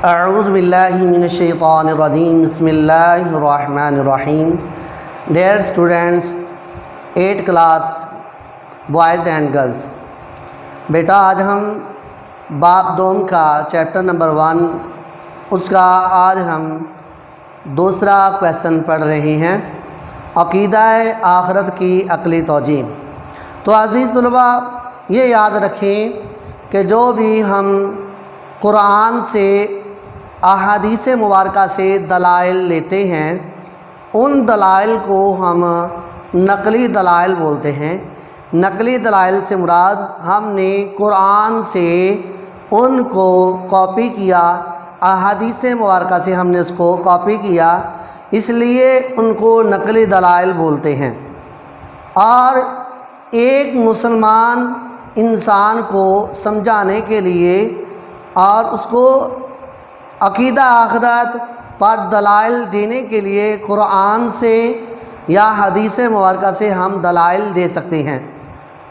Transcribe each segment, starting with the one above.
اعوذ باللہ من الشیطان الرجیم بسم اللہ الرحمن الرحیم. Dear students, 8th class boys and girls, بیٹا آج ہم باب دوم کا چیپٹر نمبر 1 اس کا آج ہم دوسرا کویسچن پڑھ رہے ہیں، عقیدہ آخرت کی عقلی توجیہ. تو عزیز طلباء یہ یاد رکھیں کہ جو بھی ہم قرآن سے احادیث مبارکہ سے دلائل لیتے ہیں ان دلائل کو ہم نقلی دلائل بولتے ہیں. نقلی دلائل سے مراد ہم نے قرآن سے ان کو کاپی کیا، احادیث مبارکہ سے ہم نے اس کو کاپی کیا، اس لیے ان کو نقلی دلائل بولتے ہیں. اور ایک مسلمان انسان کو سمجھانے کے لیے اور اس کو عقیدہ آخرت پر دلائل دینے کے لیے قرآن سے یا حدیث مبارکہ سے ہم دلائل دے سکتے ہیں.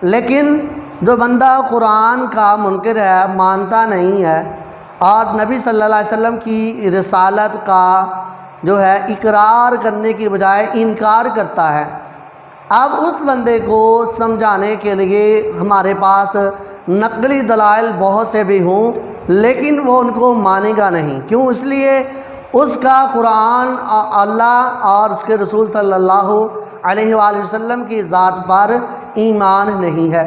لیکن جو بندہ قرآن کا منکر ہے، مانتا نہیں ہے اور نبی صلی اللہ علیہ وسلم کی رسالت کا جو ہے اقرار کرنے کی بجائے انکار کرتا ہے، اب اس بندے کو سمجھانے کے لیے ہمارے پاس نقلی دلائل بہت سے بھی ہوں لیکن وہ ان کو مانے گا نہیں. کیوں؟ اس لیے اس کا قرآن اللہ اور اس کے رسول صلی اللہ علیہ وآلہ وسلم کی ذات پر ایمان نہیں ہے.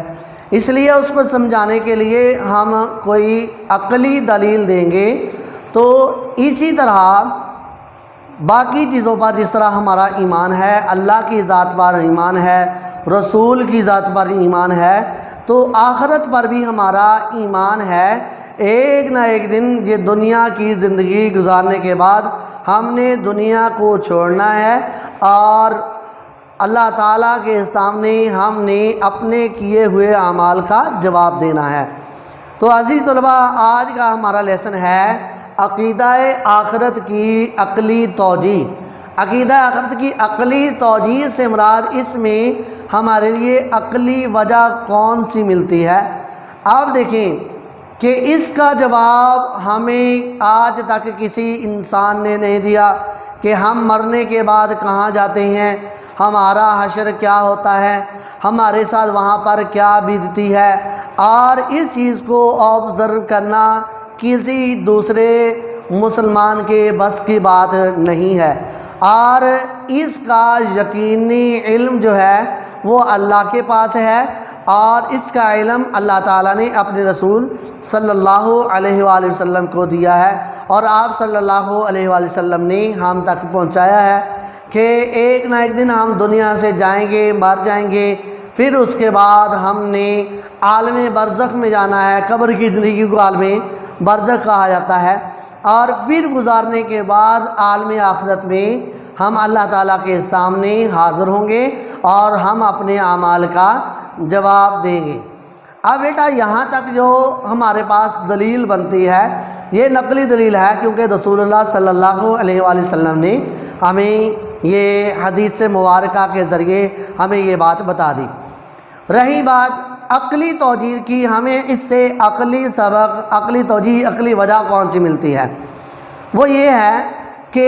اس لیے اس کو سمجھانے کے لیے ہم کوئی عقلی دلیل دیں گے. تو اسی طرح باقی چیزوں پر جس طرح ہمارا ایمان ہے، اللہ کی ذات پر ایمان ہے، رسول کی ذات پر ایمان ہے، تو آخرت پر بھی ہمارا ایمان ہے. ایک نہ ایک دن یہ دنیا کی زندگی گزارنے کے بعد ہم نے دنیا کو چھوڑنا ہے اور اللہ تعالیٰ کے سامنے ہم نے اپنے کیے ہوئے اعمال کا جواب دینا ہے. تو عزیز طلباء آج کا ہمارا لیسن ہے عقیدہ آخرت کی عقلی توجیہ. عقیدہ آخرت کی عقلی توجیہ سے مراد اس میں ہمارے لیے عقلی وجہ کون سی ملتی ہے. آپ دیکھیں کہ اس کا جواب ہمیں آج تک کسی انسان نے نہیں دیا کہ ہم مرنے کے بعد کہاں جاتے ہیں، ہمارا حشر کیا ہوتا ہے، ہمارے ساتھ وہاں پر کیا بیتتی ہے. اور اس چیز کو آبزرو کرنا کسی دوسرے مسلمان کے بس کی بات نہیں ہے. اور اس کا یقینی علم جو ہے وہ اللہ کے پاس ہے اور اس کا علم اللہ تعالیٰ نے اپنے رسول صلی اللہ علیہ وآلہ وسلم کو دیا ہے اور آپ صلی اللہ علیہ وآلہ وسلم نے ہم تک پہنچایا ہے کہ ایک نہ ایک دن ہم دنیا سے جائیں گے، مر جائیں گے، پھر اس کے بعد ہم نے عالم برزخ میں جانا ہے. قبر کی زندگی کو عالم برزخ کہا جاتا ہے. اور پھر گزارنے کے بعد عالم آخرت میں ہم اللہ تعالیٰ کے سامنے حاضر ہوں گے اور ہم اپنے اعمال کا جواب دیں گے. اب بیٹا یہاں تک جو ہمارے پاس دلیل بنتی ہے یہ نقلی دلیل ہے، کیونکہ رسول اللہ صلی اللہ علیہ وآلہ وسلم نے ہمیں یہ حدیث مبارکہ کے ذریعے ہمیں یہ بات بتا دی. رہی بات عقلی توجیہ کی، ہمیں اس سے عقلی سبق، عقلی توجیہ، عقلی وجہ کون سی ملتی ہے؟ وہ یہ ہے کہ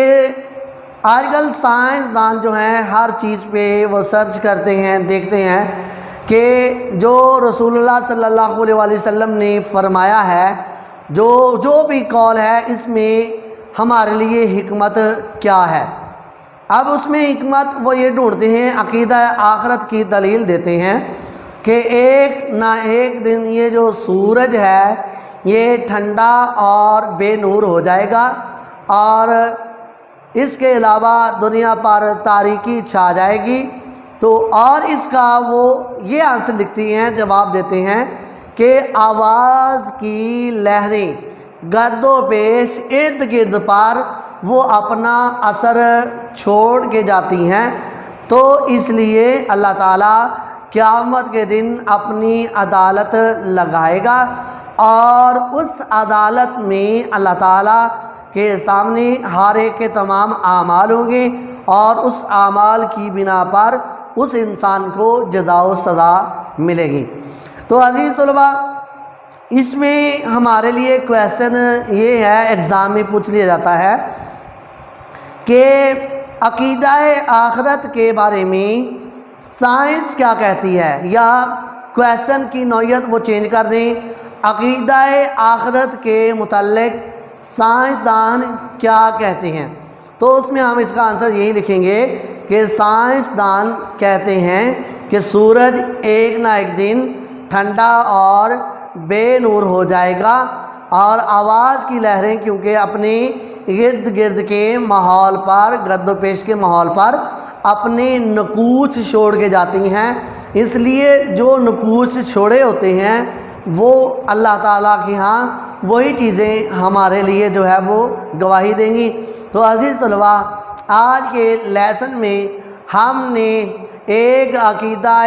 آج کل سائنسدان جو ہیں ہر چیز پہ وہ سرچ کرتے ہیں، دیکھتے ہیں کہ جو رسول اللہ صلی اللہ علیہ وآلہ وسلم نے فرمایا ہے، جو بھی قول ہے اس میں ہمارے لیے حکمت کیا ہے. اب اس میں حکمت وہ یہ ڈھونڈتے ہیں، عقیدہ آخرت کی دلیل دیتے ہیں کہ ایک نہ ایک دن یہ جو سورج ہے یہ ٹھنڈا اور بے نور ہو جائے گا اور اس کے علاوہ دنیا پر تاریکی چھا جائے گی. تو اور اس کا وہ یہ آنسر لکھتی ہیں، جواب دیتے ہیں کہ آواز کی لہریں گرد و پیش ارد گرد پر وہ اپنا اثر چھوڑ کے جاتی ہیں. تو اس لیے اللہ تعالیٰ قیامت کے دن اپنی عدالت لگائے گا اور اس عدالت میں اللہ تعالیٰ کے سامنے ہر ایک کے تمام اعمال ہوں گے اور اس اعمال کی بنا پر اس انسان کو جزا و سزا ملے گی. تو عزیز طلباء اس میں ہمارے لیے کویسچن یہ ہے، ایگزام میں پوچھ لیا جاتا ہے کہ عقیدہ آخرت کے بارے میں سائنس کیا کہتی ہے، یا کویسچن کی نوعیت وہ چینج کر دیں، عقیدہ آخرت کے متعلق سائنسدان کیا کہتے ہیں۔ تو اس میں ہم اس کا آنسر یہی لکھیں گے کہ سائنسدان کہتے ہیں کہ سورج ایک نہ ایک دن ٹھنڈا اور بے نور ہو جائے گا، اور آواز کی لہریں کیونکہ اپنے ارد گرد کے ماحول پر، گرد و پیش کے ماحول پر اپنے نقوش چھوڑ کے جاتی ہیں، اس لیے جو نقوش چھوڑے ہوتے ہیں وہ اللہ تعالیٰ کے ہاں وہی چیزیں ہمارے لیے جو ہے وہ گواہی دیں گی۔ تو عزیز طلباء، آج کے لیسن میں ہم نے ایک عقیدہ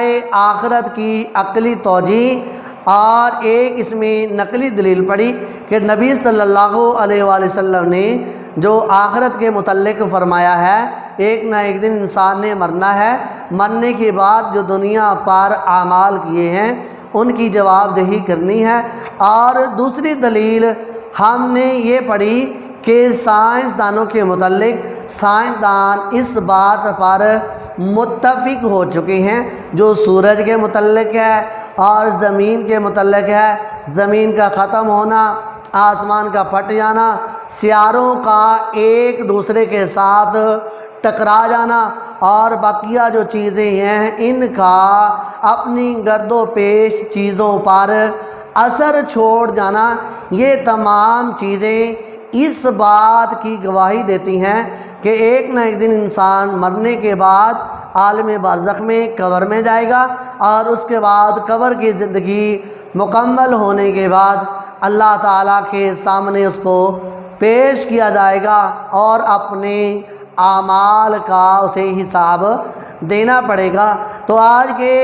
آخرت کی عقلی توجیہ اور ایک اس میں نقلی دلیل پڑھی کہ نبی صلی اللہ علیہ وآلہ وسلم نے جو آخرت کے متعلق فرمایا ہے، ایک نہ ایک دن انسان نے مرنا ہے، مرنے کے بعد جو دنیا پر اعمال کیے ہیں ان کی جواب دہی کرنی ہے۔ اور دوسری دلیل ہم نے یہ پڑھی کہ سائنسدانوں کے متعلق سائنسدان اس بات پر متفق ہو چکے ہیں، جو سورج کے متعلق ہے اور زمین کے متعلق ہے، زمین کا ختم ہونا، آسمان کا پھٹ جانا، سیاروں کا ایک دوسرے کے ساتھ ٹکرا جانا، اور بقیہ جو چیزیں ہیں ان کا اپنی گرد و پیش چیزوں پر اثر چھوڑ جانا، یہ تمام چیزیں اس بات کی گواہی دیتی ہیں کہ ایک نہ ایک دن انسان مرنے کے بعد عالم برزخ میں، قبر میں جائے گا، اور اس کے بعد قبر کی زندگی مکمل ہونے کے بعد اللہ تعالیٰ کے سامنے اس کو پیش کیا جائے گا اور اپنے اعمال کا اسے حساب دینا پڑے گا۔ تو آج کے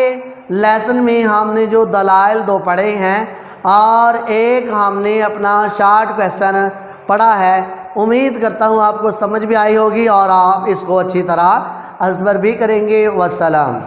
لیسن میں ہم نے جو دلائل دو پڑھے ہیں اور ایک ہم نے اپنا شارٹ کویسچن پڑھا ہے، امید کرتا ہوں آپ کو سمجھ بھی آئی ہوگی اور آپ اس کو اچھی طرح ازبر بھی کریں گے۔ والسلام۔